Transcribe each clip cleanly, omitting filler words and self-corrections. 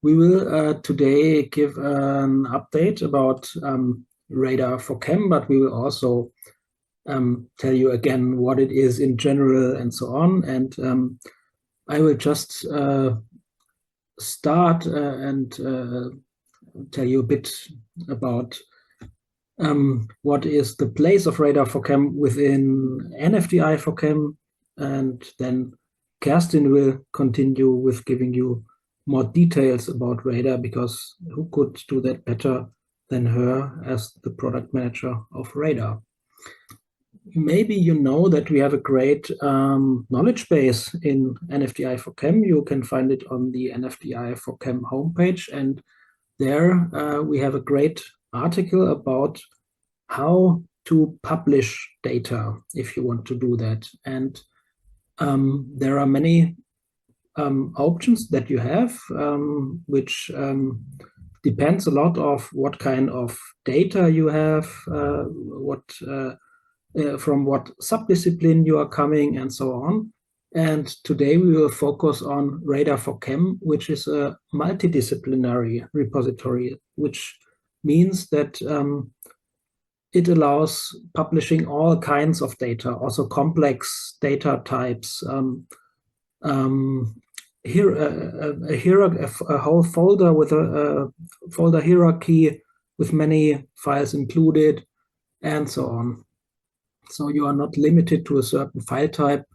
We will today give an update about RADAR4Chem, but we will also tell you again what it is in general and so on. And I will just start and tell you a bit about what is the place of RADAR4Chem within NFDI4Chem, and then Kerstin will continue with giving you more details about radar, because who could do that better than her as the product manager of radar. Maybe you know that we have a great knowledge base in NFDI4Chem. You can find it on the NFDI4Chem homepage, and there we have a great article about how to publish data if you want to do that. And there are many options that you have, which depends a lot of what kind of data you have, from what subdiscipline you are coming, and so on. And today we will focus on RADAR4Chem, which is a multidisciplinary repository, which means that it allows publishing all kinds of data, also complex data types. Here, a whole folder with a folder hierarchy with many files included, and so on. So you are not limited to a certain file type,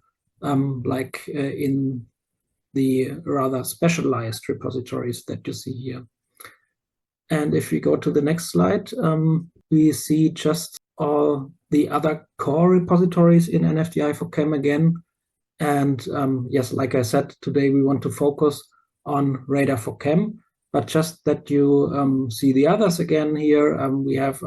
like in the rather specialized repositories that you see here. And if we go to the next slide, we see just all the other core repositories in NFDI4Chem again. And yes, like I said, today we want to focus on RADAR4Chem, but just that you see the others again here. We have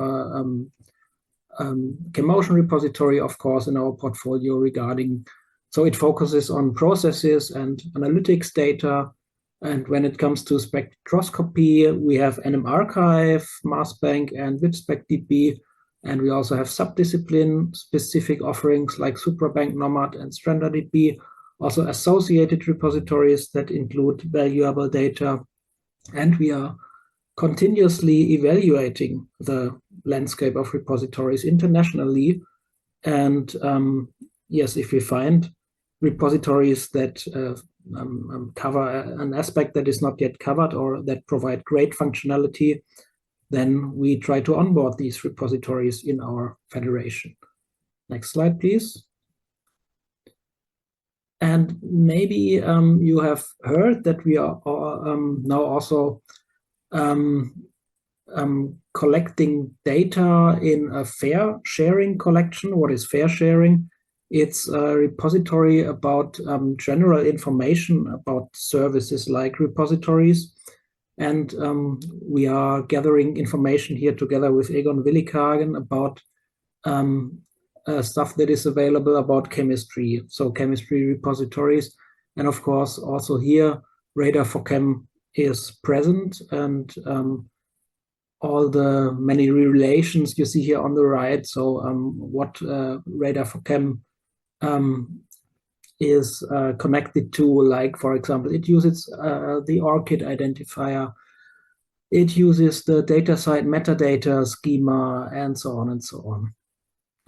Chemotion repository, of course, in our portfolio regarding, so it focuses on processes and analytics data. And when it comes to spectroscopy, we have NMArchive, MassBank, and WITSpecDB. And we also have subdiscipline-specific offerings like SupraBank, Nomad, and StranderDB. Also associated repositories that include valuable data. And we are continuously evaluating the landscape of repositories internationally. And yes, if we find repositories that cover an aspect that is not yet covered or that provide great functionality, then we try to onboard these repositories in our federation. Next slide, please. And maybe you have heard that we are now also collecting data in a fair sharing collection. What is fair sharing? It's a repository about general information about services like repositories. And we are gathering information here together with Egon Willighagen about stuff that is available about chemistry, so chemistry repositories. And of course, also here, RADAR4Chem is present, and all the many relations you see here on the right. So what RADAR4Chem is connected to, like, for example, it uses the ORCID identifier, it uses the DataCite metadata schema, and so on and so on.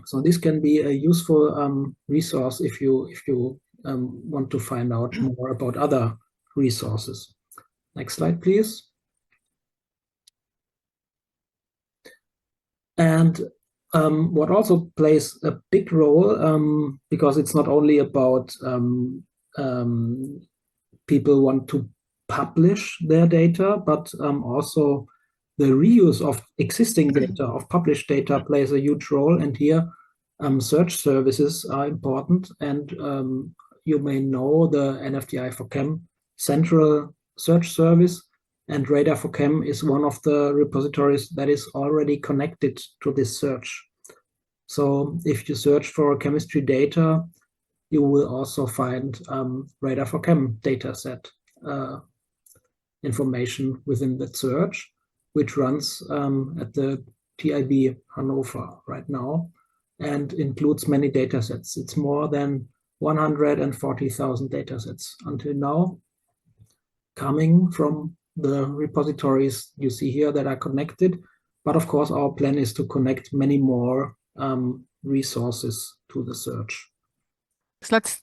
So this can be a useful resource if you want to find out more about other resources. Next slide, please. And what also plays a big role, because it's not only about people want to publish their data, but also the reuse of existing data, of published data, plays a huge role. And here, search services are important. And you may know the NFDI4Chem central search service. And RADAR4Chem is one of the repositories that is already connected to this search. So if you search for chemistry data, you will also find RADAR4Chem dataset information within that search, which runs at the TIB Hannover right now and includes many datasets. It's more than 140,000 datasets until now, coming from the repositories you see here that are connected. But of course, our plan is to connect many more resources to the search. So let's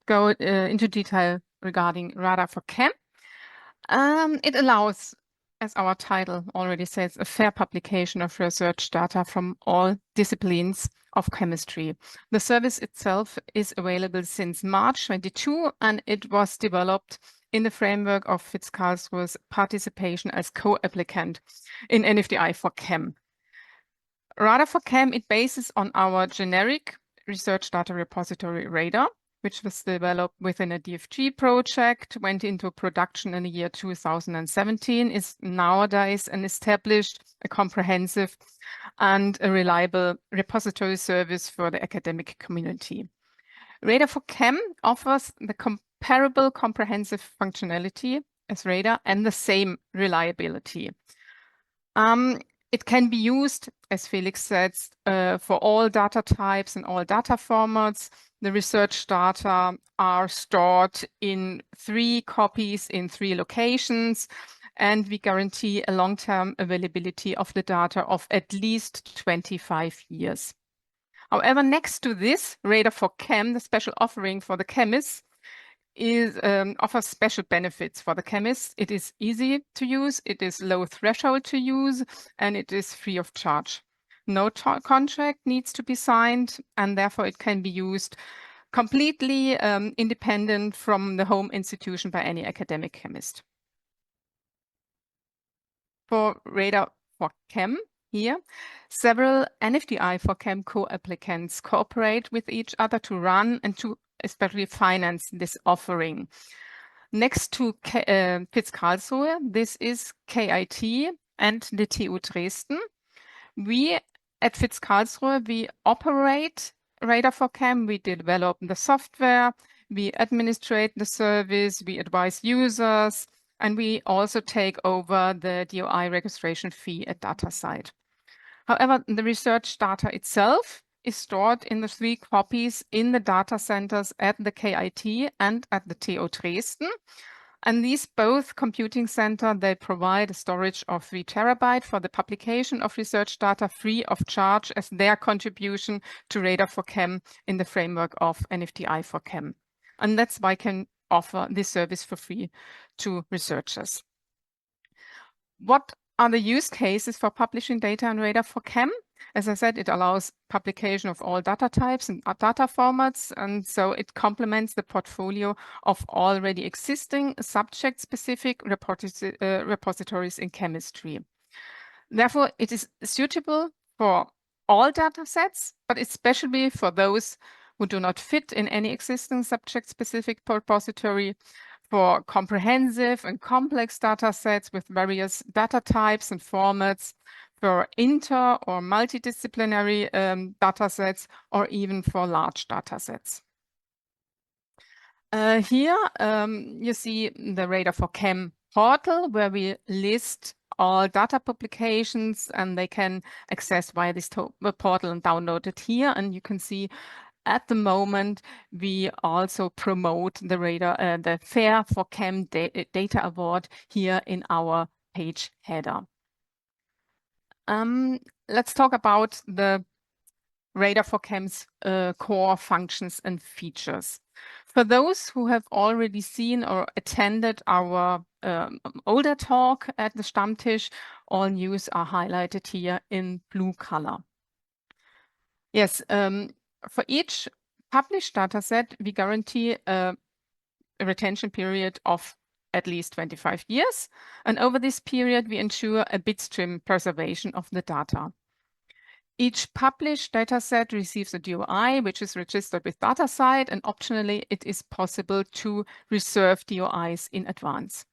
go into detail regarding RADAR4Chem. It allows, as our title already says, a fair publication of research data from all disciplines of chemistry. The service itself is available since March 22, and it was developed in the framework of FIZ Karlsruhe's participation as co-applicant in NFDI4Chem. RADAR4Chem, it bases on our generic research data repository RADAR, which was developed within a DFG project, went into production in the year 2017, is nowadays an established, a comprehensive and a reliable repository service for the academic community. RADAR4Chem offers the comparable comprehensive functionality as RADAR and the same reliability. It can be used, as Felix said, for all data types and all data formats. The research data are stored in 3 copies in 3 locations, and we guarantee a long-term availability of the data of at least 25 years. However, next to this, RADAR4Chem, the special offering for the chemists, offers special benefits for the chemists. It is easy to use, it is low threshold to use, and it is free of charge. No contract needs to be signed, and therefore it can be used completely independent from the home institution by any academic chemist. For RADAR4Chem here, several NFDI4Chem co-applicants cooperate with each other to run and to especially finance this offering. Next to FIZ Karlsruhe, this is KIT and the TU Dresden. We at FIZ Karlsruhe, we operate RADAR4Chem, we develop the software, we administrate the service, we advise users, and we also take over the DOI registration fee at data site. However, the research data itself is stored in the 3 copies in the data centers at the KIT and at the TU Dresden. And these both computing center, they provide a storage of 3 terabytes for the publication of research data free of charge as their contribution to RADAR4Chem in the framework of NFDI4Chem. And that's why I can offer this service for free to researchers. What are the use cases for publishing data on RADAR4Chem? As I said, it allows publication of all data types and data formats, and so it complements the portfolio of already existing subject-specific repositories in chemistry. Therefore, it is suitable for all data sets, but especially for those who do not fit in any existing subject-specific repository, for comprehensive and complex data sets with various data types and formats, for inter or multidisciplinary data sets, or even for large data sets. Here you see the RADAR4Chem portal where we list all data publications, and they can access via this portal and download it here. And you can see at the moment we also promote the the FAIR4Chem Data Award here in our page header. Let's talk about the RADAR4Chem's core functions and features. For those who have already seen or attended our older talk at the Stammtisch, all news are highlighted here in blue color. Yes, for each published dataset, we guarantee a retention period of at least 25 years. And over this period, we ensure a bitstream preservation of the data. Each published dataset receives a DOI, which is registered with DataSite, and optionally, it is possible to reserve DOIs in advance.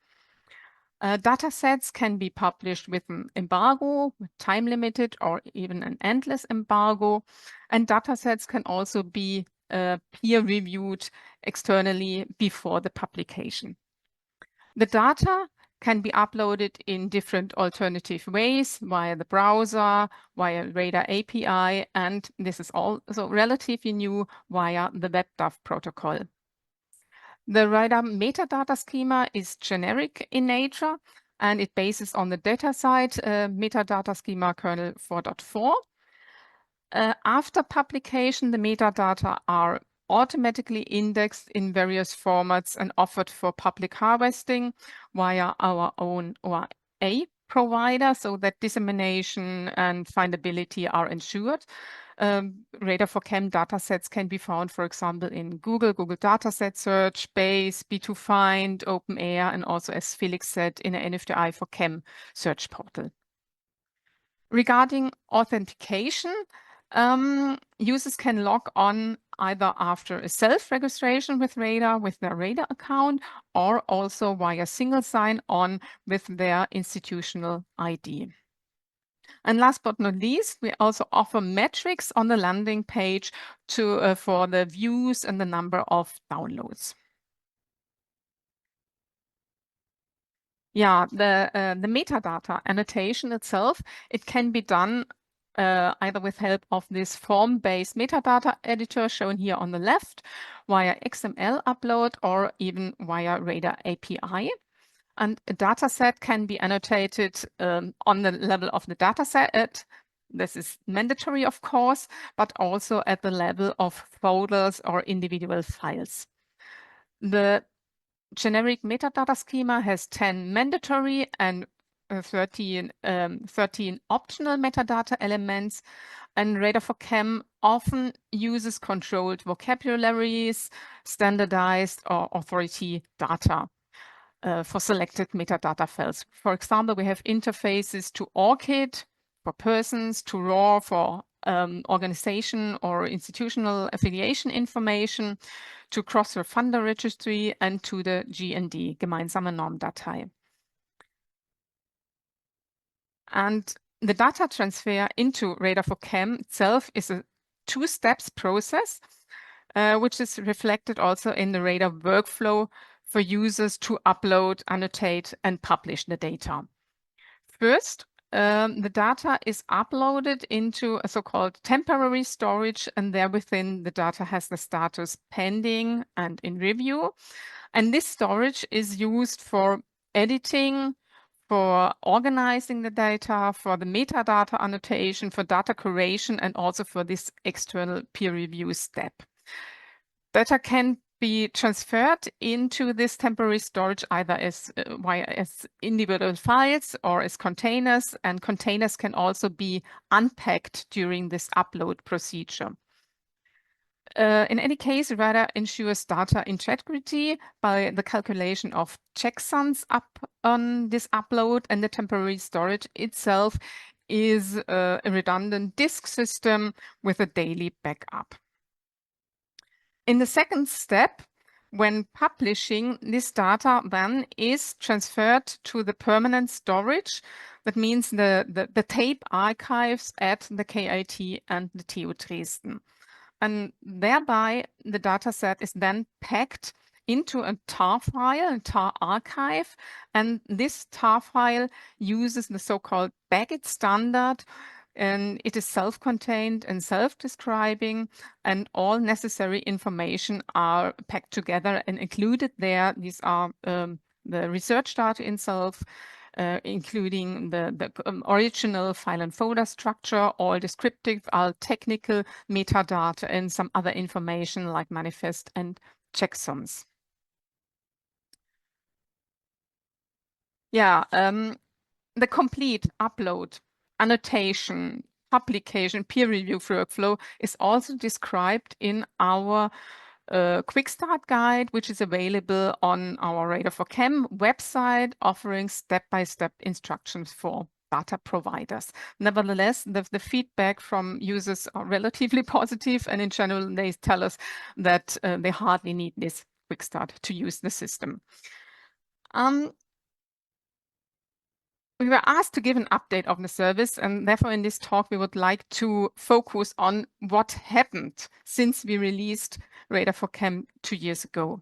Datasets can be published with an embargo, time-limited, or even an endless embargo. And datasets can also be peer-reviewed externally before the publication. The data can be uploaded in different alternative ways via the browser, via RADAR API, and this is also relatively new via the WebDAV protocol. The radar metadata schema is generic in nature, and it bases on the DataCite metadata schema kernel 4.4. After publication, the metadata are automatically indexed in various formats and offered for public harvesting via our own ORA provider, so that dissemination and findability are ensured. RADAR4Chem datasets can be found, for example, in Google Dataset Search, Base, B2Find, OpenAir, and also, as Felix said, in an NFDI4Chem search portal. Regarding authentication, users can log on either after a self-registration with Radar with their Radar account, or also via single sign-on with their institutional ID. And last but not least, we also offer metrics on the landing page for the views and the number of downloads. Yeah, the metadata annotation itself, it can be done either with help of this form-based metadata editor shown here on the left, via XML upload, or even via Radar API. And a dataset can be annotated on the level of the dataset. This is mandatory, of course, but also at the level of folders or individual files. The generic metadata schema has 10 mandatory and 13 optional metadata elements, and RADAR4Chem often uses controlled vocabularies, standardized or authority data for selected metadata fields. For example, we have interfaces to ORCID for persons, to RAW for organization or institutional affiliation information, to Crossref Funder Registry, and to the GND, Gemeinsame Normdatei. And the data transfer into RADAR4Chem itself is a two-steps process, which is reflected also in the Radar workflow for users to upload, annotate, and publish the data. First, the data is uploaded into a so-called temporary storage, and there within the data has the status pending and in review. And this storage is used for editing, for organizing the data, for the metadata annotation, for data curation, and also for this external peer review step. Data can be transferred into this temporary storage either as individual files or as containers, and containers can also be unpacked during this upload procedure. In any case, Radar ensures data integrity by the calculation of checksums up on this upload, and the temporary storage itself is a redundant disk system with a daily backup. In the second step, when publishing, this data then is transferred to the permanent storage. That means the tape archives at the KIT and the TU Dresden. And thereby, the dataset is then packed into a tar file, a tar archive, and this tar file uses the so-called Baggett standard, and it is self-contained and self-describing, and all necessary information are packed together and included there. These are the research data itself, including the original file and folder structure, all descriptive, all technical metadata, and some other information like manifest and checksums. Yeah, the complete upload, annotation, publication, peer review workflow is also described in our quick start guide, which is available on our RADAR4Chem website, offering step-by-step instructions for data providers. Nevertheless, the feedback from users are relatively positive, and in general, they tell us that they hardly need this quick start to use the system. We were asked to give an update of the service, and therefore in this talk we would like to focus on what happened since we released RADAR4Chem 2 years ago.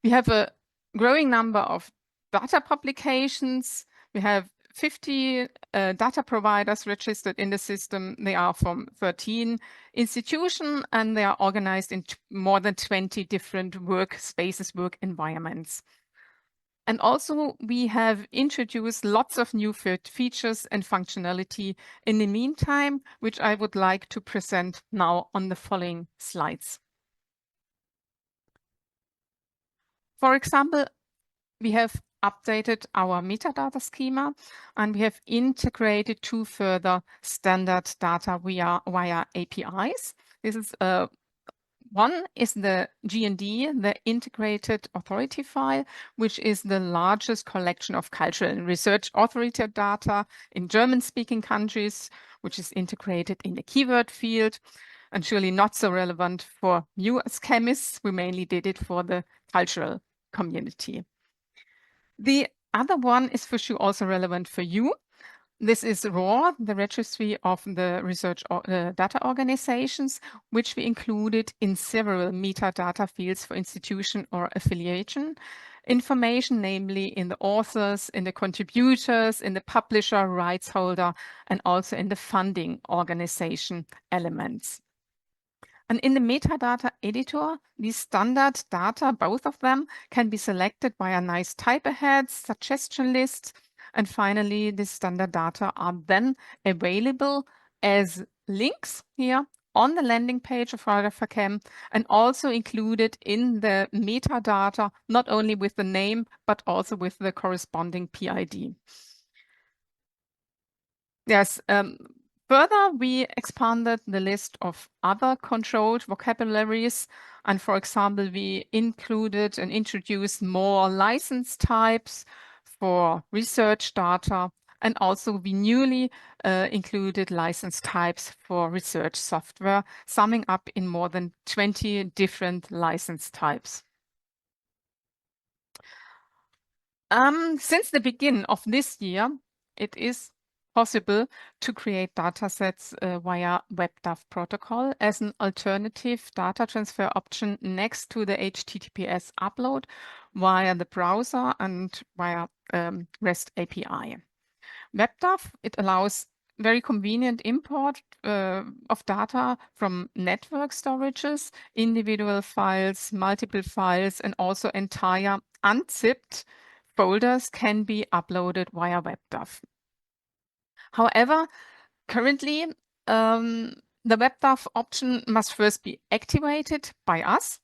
We have a growing number of data publications. We have 50 data providers registered in the system. They are from 13 institutions, and they are organized in more than 20 different workspaces, work environments. And also, we have introduced lots of new features and functionality in the meantime, which I would like to present now on the following slides. For example, we have updated our metadata schema, and we have integrated 2 further standard data via APIs. This is one is the GND, the Integrated Authority File, which is the largest collection of cultural and research authority data in German-speaking countries, which is integrated in the keyword field, and surely not so relevant for you as chemists. We mainly did it for the cultural community. The other one is for sure also relevant for you. This is RAW, the registry of the research data organizations, which we included in several metadata fields for institution or affiliation information, namely in the authors, in the contributors, in the publisher, rights holder, and also in the funding organization elements. And in the metadata editor, these standard data, both of them, can be selected by a nice type ahead, suggestion list. And finally, the standard data are then available as links here on the landing page of RADAR4Chem, and also included in the metadata, not only with the name, but also with the corresponding PID. Yes, further, we expanded the list of other controlled vocabularies. And for example, we included and introduced more license types for research data. And also we newly included license types for research software, summing up in more than 20 different license types. Since the beginning of this year, it is possible to create datasets via WebDAV protocol as an alternative data transfer option next to the HTTPS upload via the browser and via REST API. WebDAV, it allows very convenient import of data from network storages, individual files, multiple files, and also entire unzipped folders can be uploaded via WebDAV. However, currently, the WebDAV option must first be activated by us.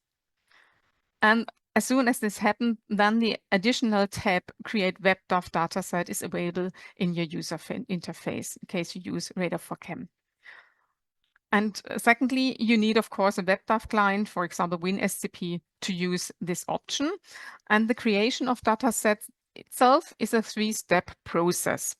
And as soon as this happens, then the additional tab, Create WebDAV Dataset, is available in your user interface in case you use RADAR4Chem. And secondly, you need, of course, a WebDAV client, for example, WinSCP, to use this option. And the creation of datasets itself is a 3-step process.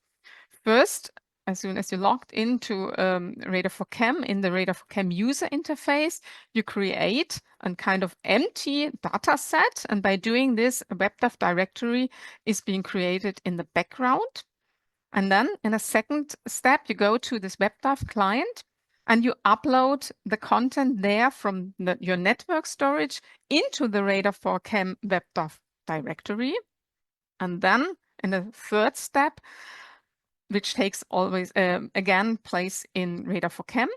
First, as soon as you logged into RADAR4Chem in the RADAR4Chem user interface, you create a kind of empty data set. And by doing this, a WebDAV directory is being created in the background. And then in a second step, you go to this WebDAV client and you upload the content there from your network storage into the RADAR4Chem WebDAV directory. And then in the third step, which takes always, again, place in RADAR4Chem,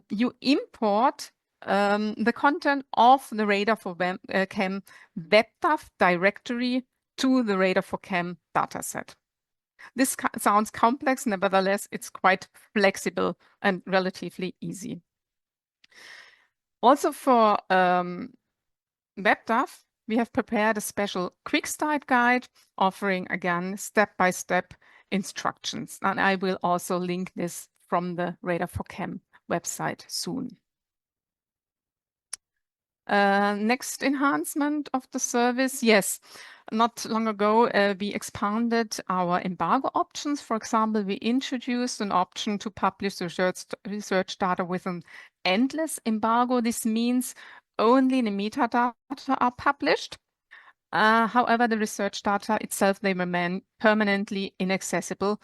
you import the content of the RADAR4Chem WebDAV directory to the RADAR4Chem dataset. This sounds complex, nevertheless, it's quite flexible and relatively easy. Also for WebDAV, we have prepared a special quick start guide offering, again, step-by-step instructions. And I will also link this from the RADAR4Chem website soon. Next enhancement of the service. Yes, not long ago, we expanded our embargo options. For example, we introduced an option to publish research data with an endless embargo. This means only the metadata are published. However, the research data itself, they remain permanently inaccessible,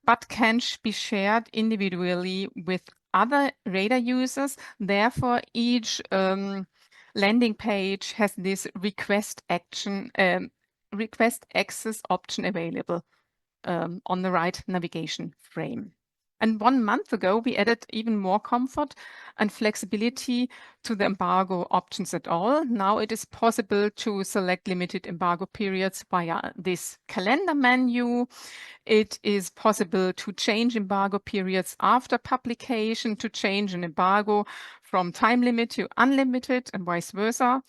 but can be shared individually with other RADAR users. Therefore, each landing page has this request access option available. on the right navigation frame. And 1 month ago, we added even more comfort and flexibility to the embargo options at all. Now it is possible to select limited embargo periods via this calendar menu. It is possible to change embargo periods after publication, to change an embargo from time limit to unlimited and vice versa,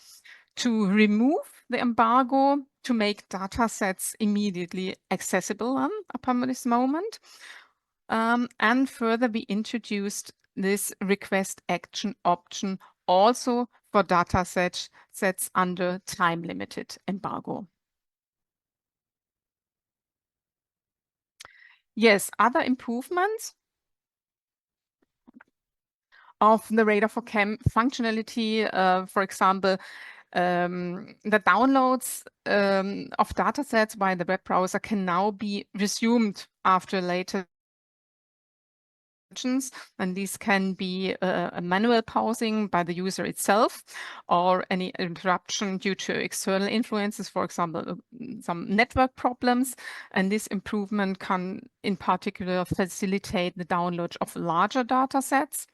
to remove the embargo, to make data sets immediately accessible upon this moment. And further, we introduced this request action option also for data sets under time-limited embargo. Yes, other improvements of the RADAR4Chem functionality, for example, the downloads of datasets via the web browser can now be resumed after later. And these can be a manual pausing by the user itself, or any interruption due to external influences, for example, some network problems. And this improvement can in particular facilitate the download of larger data sets.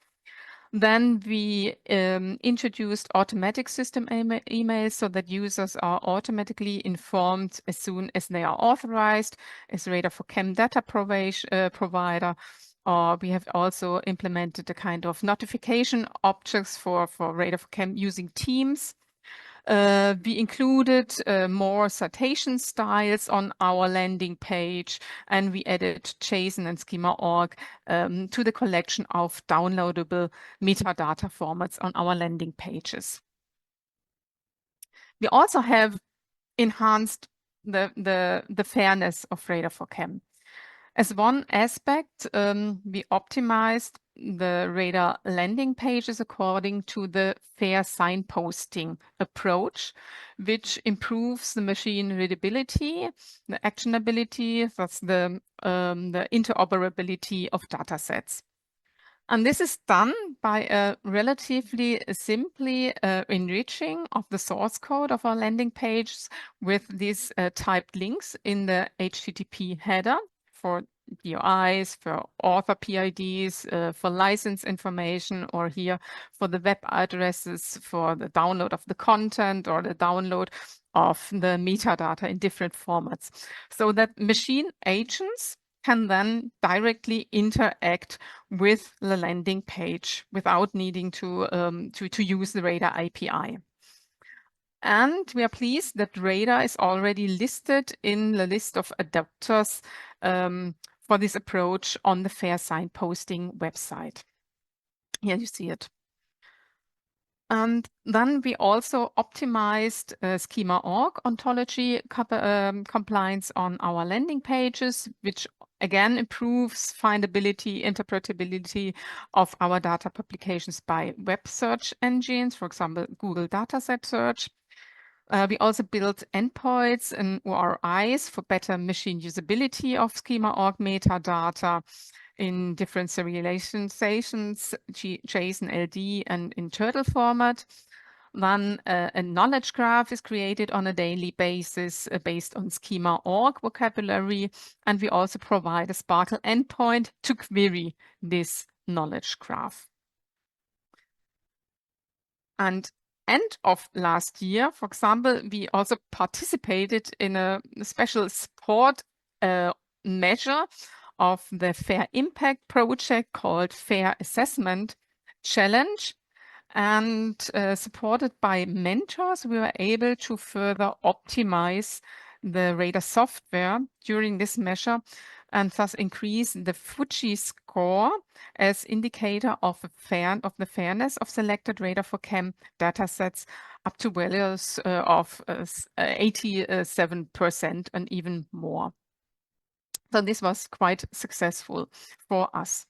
Then we introduced automatic system emails so that users are automatically informed as soon as they are authorized as RADAR4Chem data provider. We have also implemented a kind of notification objects for RADAR4Chem using Teams. We included more citation styles on our landing page, and we added JSON and schema.org to the collection of downloadable metadata formats on our landing pages. We also have enhanced the fairness of RADAR4Chem. As one aspect, we optimized the radar landing pages according to the fair signposting approach, which improves the machine readability, the actionability, thus the interoperability of datasets. And this is done by a relatively simply enriching of the source code of our landing pages with these typed links in the HTTP header for DOIs, for author PIDs, for license information, or here for the web addresses for the download of the content or the download of the metadata in different formats, so that machine agents can then directly interact with the landing page without needing to use the Radar API. And we are pleased that Radar is already listed in the list of adopters for this approach on the Fair Signposting website. Here you see it. And then we also optimized schema.org ontology compliance on our landing pages, which again improves findability, interpretability of our data publications by web search engines, for example, Google Dataset Search. We also built endpoints and URIs for better machine usability of schema.org metadata in different serializations, JSON, LD, and in turtle format. Then a knowledge graph is created on a daily basis based on schema.org vocabulary, and we also provide a Sparkle endpoint to query this knowledge graph. And end of last year, for example, we also participated in a special support measure of the Fair Impact project called Fair Assessment Challenge. And supported by mentors, we were able to further optimize the radar software during this measure, and thus increase the Fuji score as indicator of the fairness of selected RADAR4Chem datasets up to values of 87% and even more. So this was quite successful for us.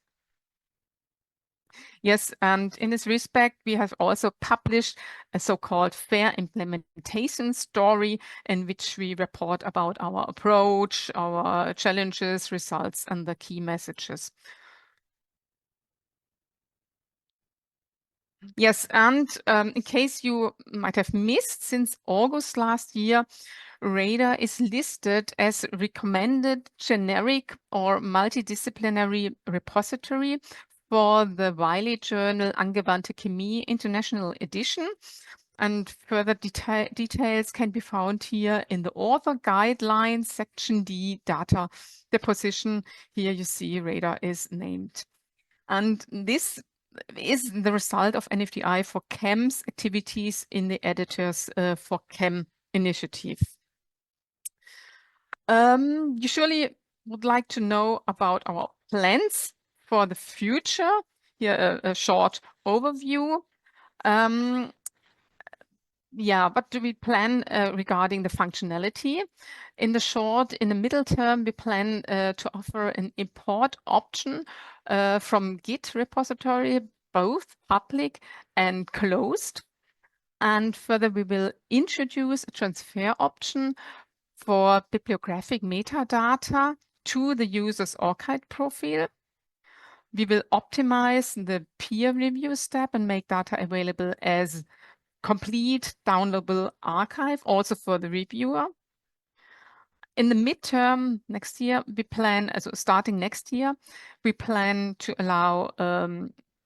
Yes, and in this respect, we have also published a so-called fair implementation story in which we report about our approach, our challenges, results, and the key messages. Yes, and in case you might have missed, since August last year, RADAR is listed as recommended generic or multidisciplinary repository for the Wiley journal Angewandte Chemie International Edition. And further details can be found here in the author guidelines, section D, data deposition. Here you see RADAR is named. And this is the result of NFDI4Chem's activities in the editors for Chem initiative. You surely would like to know about our plans for the future. Here a short overview. What do we plan regarding the functionality? In the middle term, we plan to offer an import option from Git repository, both public and closed. And further, we will introduce a transfer option for bibliographic metadata to the user's ORCID profile. We will optimize the peer review step and make data available as complete downloadable archive also for the reviewer. In the midterm next year, starting next year, we plan to allow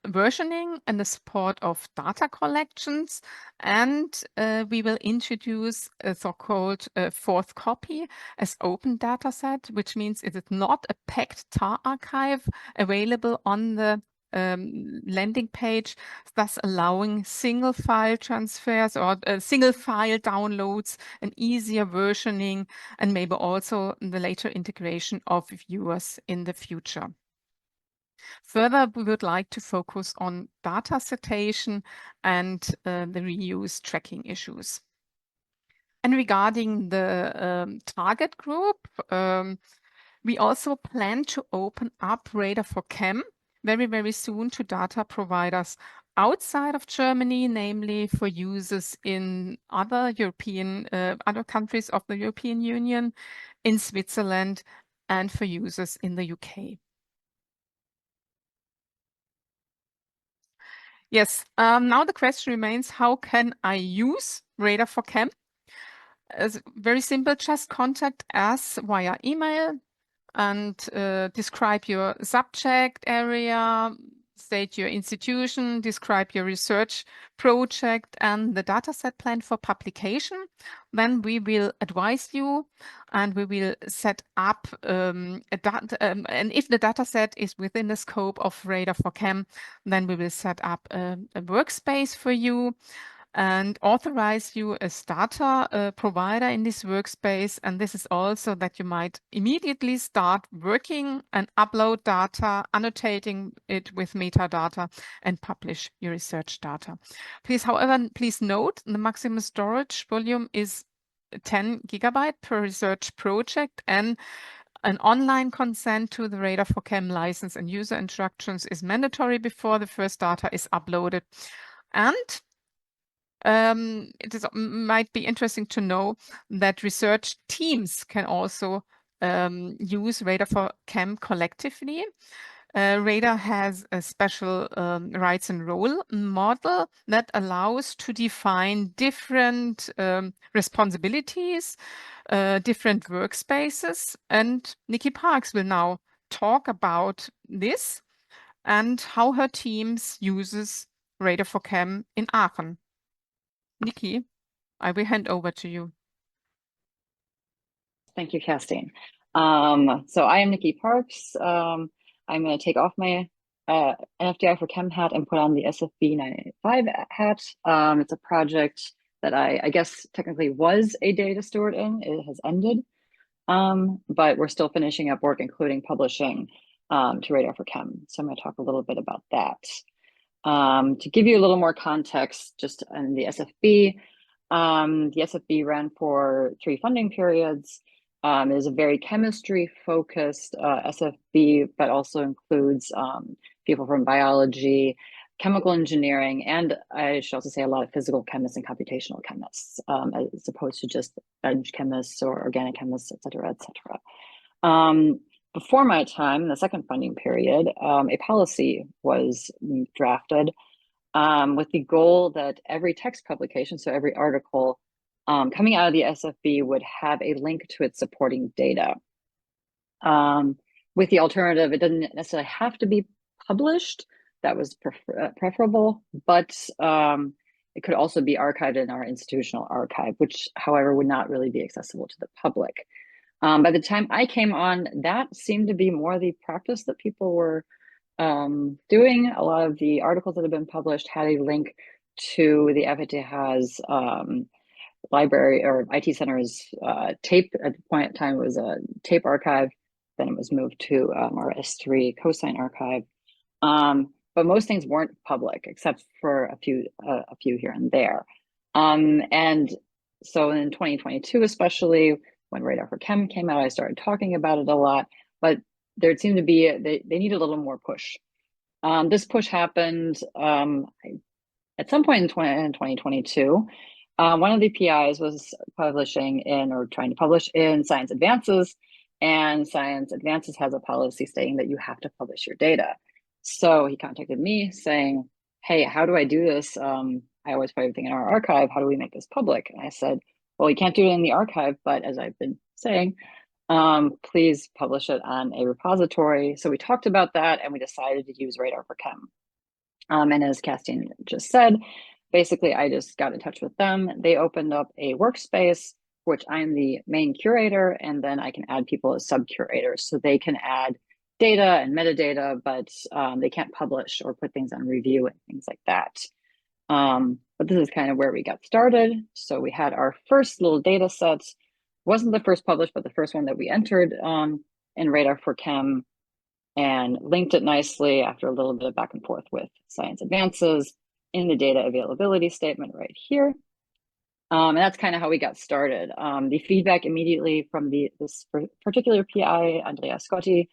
versioning and the support of data collections, and we will introduce a so-called fourth copy as open dataset, which means it is not a packed tar archive available on the landing page, thus allowing single file transfers or single file downloads and easier versioning, and maybe also the later integration of viewers in the future. Further, we would like to focus on data citation and the reuse tracking issues. And regarding the target group, we also plan to open up RADAR4Chem very, very soon to data providers outside of Germany, namely for users in other countries of the European Union, in Switzerland, and for users in the UK. Yes, now the question remains, how can I use RADAR4Chem? Very simple, just contact us via email and describe your subject area, state your institution, describe your research project and the dataset plan for publication. Then we will advise you and we will set up and if the dataset is within the scope of RADAR4Chem, then we will set up a workspace for you and authorize you as data provider in this workspace. And this is also that you might immediately start working and upload data, annotating it with metadata, and publish your research data. However, please note the maximum storage volume is 10 GB per research project, and an online consent to the RADAR4Chem license and user instructions is mandatory before the first data is uploaded. And might be interesting to know that research teams can also use RADAR4Chem collectively. RADAR has a special rights and role model that allows to define different responsibilities, different workspaces. And Nikki Parks will now talk about this and how her teams uses RADAR4Chem in Aachen. Nikki, I will hand over to you. Thank you, Kerstin. So I am Nikki Parks. I'm going to take off my NFDI4Chem hat and put on the SFB 985 hat. It's a project that I guess technically was a data steward in. It has ended, but we're still finishing up work, including publishing to RADAR4Chem. So I'm going to talk a little bit about that. To give you a little more context, just on the SFB ran for 3 funding periods. It is a very chemistry-focused SFB, but also includes people from biology, chemical engineering, and I should also say a lot of physical chemists and computational chemists, as opposed to just bench chemists or organic chemists, et cetera, et cetera. Before my time, in the second funding period, a policy was drafted with the goal that every text publication, so every article coming out of the SFB would have a link to its supporting data. With the alternative, it doesn't necessarily have to be published. That was preferable, but it could also be archived in our institutional archive, which, however, would not really be accessible to the public. By the time I came on, that seemed to be more the practice that people were doing. A lot of the articles that have been published had a link to the FATH's library or IT Center's tape. At the point in time, it was a tape archive. Then it was moved to our S3 cosign archive. But most things weren't public except for a few here and there. And so in 2022, especially when RADAR4Chem came out, I started talking about it a lot, but there seemed to be, they needed a little more push. This push happened at some point in 2022. One of the PIs was publishing in, or trying to publish in, Science Advances, and Science Advances has a policy stating that you have to publish your data. So he contacted me saying, hey, how do I do this? I always put everything in our archive. How do we make this public? And I said, well, you can't do it in the archive, but as I've been saying, please publish it on a repository. So we talked about that and we decided to use RADAR4Chem. And as Kerstin just said, basically I just got in touch with them. They opened up a workspace, which I'm the main curator, and then I can add people as sub-curators. So they can add data and metadata, but they can't publish or put things on review and things like that. But this is kind of where we got started. So we had our first little data sets. Wasn't the first published, but the first one that we entered in RADAR4Chem, and linked it nicely after a little bit of back and forth with Science Advances in the data availability statement right here. And that's kind of how we got started. The feedback immediately from this particular PI, Andrea Scotti,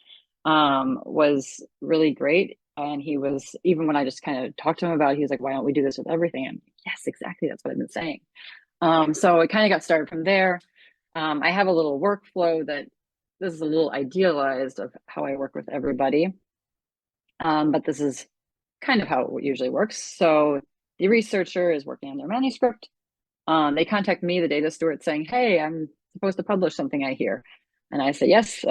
was really great. And he was, even when I just kind of talked to him about it, he was like, why don't we do this with everything? And yes, exactly, that's what I've been saying. So it kind of got started from there. I have a little workflow that, this is a little idealized of how I work with everybody. But this is kind of how it usually works. So the researcher is working on their manuscript. They contact me, the data steward, saying, hey, I'm supposed to publish something, I hear. And I say, yes.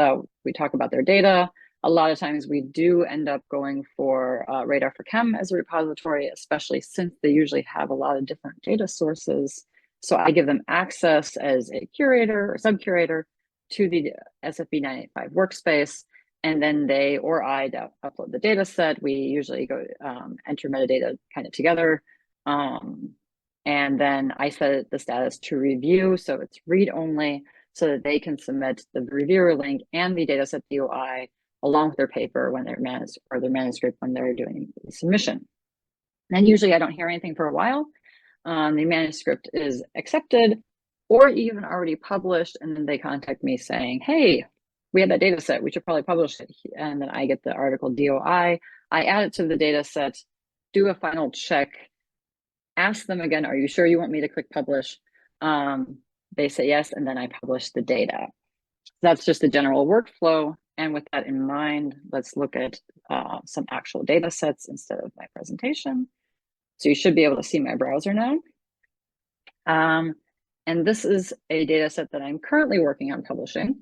We talk about their data. A lot of times we do end up going for RADAR4Chem as a repository, especially since they usually have a lot of different data sources. So I give them access as a curator or sub-curator to the SFB 985 workspace. And then they or I upload the data set. We usually go enter metadata kind of together. And then I set the status to review, so it's read only, so that they can submit the reviewer link and the dataset DOI along with their paper when they're their manuscript when they're doing the submission. And usually I don't hear anything for a while. The manuscript is accepted or even already published, and then they contact me saying, hey, we have that data set, we should probably publish it. And then I get the article DOI, I add it to the data set, do a final check, ask them again, are you sure you want me to click publish? They say yes, and then I publish the data. That's just the general workflow. And with that in mind, let's look at some actual data sets instead of my presentation. So you should be able to see my browser now. And this is a data set that I'm currently working on publishing.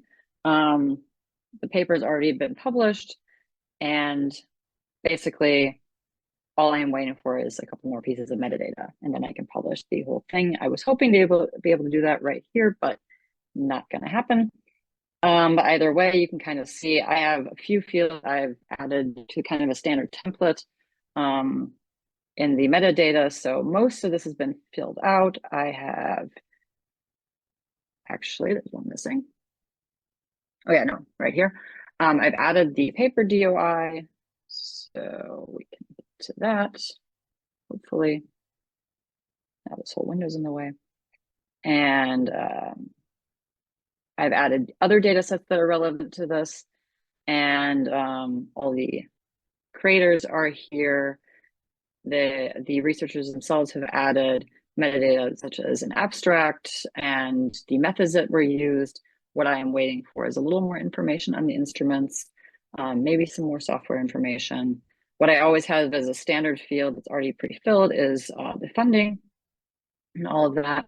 The paper has already been published, and basically all I am waiting for is a couple more pieces of metadata, and then I can publish the whole thing. I was hoping to be able to do that right here, but not going to happen. But either way, you can kind of see I have a few fields I've added to kind of a standard template in the metadata. So most of this has been filled out. I have, actually, there's one missing. Oh yeah, no, right here. I've added the paper DOI, so we can get to that, hopefully. Now this whole window's in the way. And I've added other data sets that are relevant to this, and all the creators are here. The researchers themselves have added metadata such as an abstract and the methods that were used. What I am waiting for is a little more information on the instruments, maybe some more software information. What I always have as a standard field that's already pre-filled is the funding and all of that.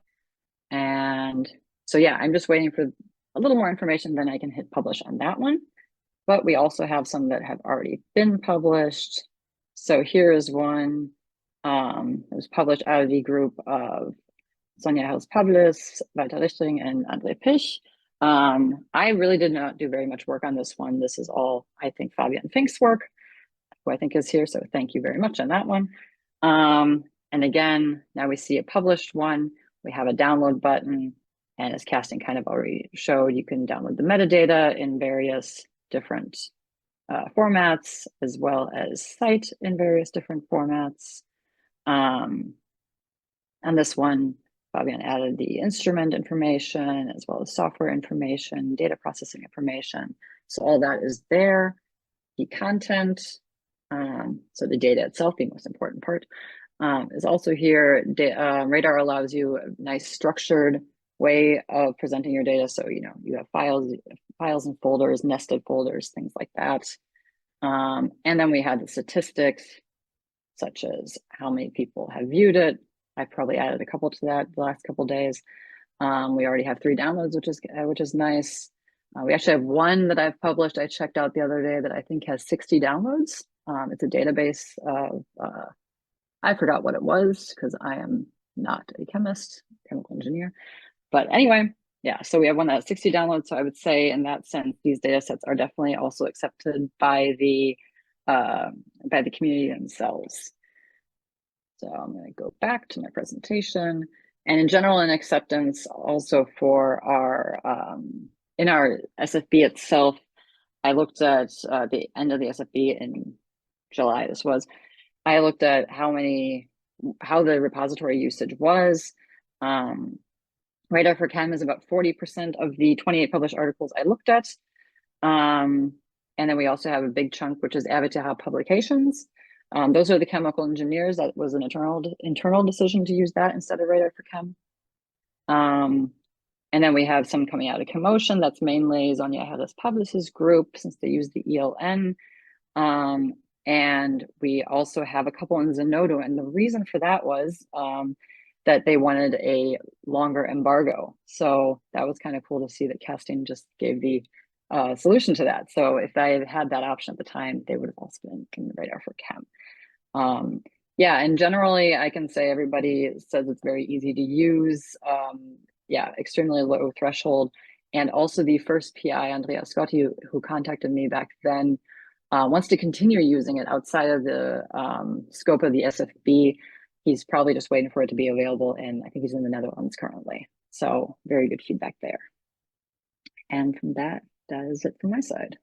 And so, yeah, I'm just waiting for a little more information, then I can hit publish on that one. But we also have some that have already been published. So here is one that was published out of the group of Sonja Hels-Pavlis, Walter Richting, and Andre Pich. I really did not do very much work on this one. This is all, I think, Fabian Fink's work, who I think is here. So thank you very much on that one. And again, now we see a published one. We have a download button. And as Kerstin kind of already showed, you can download the metadata in various different formats, as well as cite in various different formats. And this one, Fabian added the instrument information, as well as software information, data processing information. So all that is there. The content, so the data itself, the most important part, is also here. Radar allows you a nice structured way of presenting your data. So, you know, you have files and folders, nested folders, things like that. And then we had the statistics, such as how many people have viewed it. I probably added a couple to that the last couple of days. We already have 3 downloads, which is nice. We actually have one that I've published. I checked out the other day that I think has 60 downloads. It's a database of, I forgot what it was because I am not a chemist, chemical engineer. But anyway, yeah, so we have one that has 60 downloads. So I would say in that sense, these data sets are definitely also accepted by the community themselves. So I'm going to go back to my presentation. And in general, in acceptance, also for our, in our SFB itself, I looked at the end of the SFB in July, this was. I looked at how the repository usage was. RADAR4Chem is about 40% of the 28 published articles I looked at. And then we also have a big chunk, which is Avitaha publications. Those are the chemical engineers. That was an internal decision to use that instead of RADAR4Chem. And then we have some coming out of Chemotion. That's mainly Sonja Hels-Pavlis' group, since they use the ELN. And we also have a couple in Zenodo. And the reason for that was that they wanted a longer embargo. So that was kind of cool to see that Kerstin just gave the solution to that. So if I had had that option at the time, they would have also been in RADAR4Chem. Yeah, and generally I can say everybody says it's very easy to use. Yeah, extremely low threshold. And also the first PI, Andrea Scotti, who contacted me back then, wants to continue using it outside of the scope of the SFB. He's probably just waiting for it to be available, and I think he's in the Netherlands currently. So very good feedback there. And from that, that is it from my side.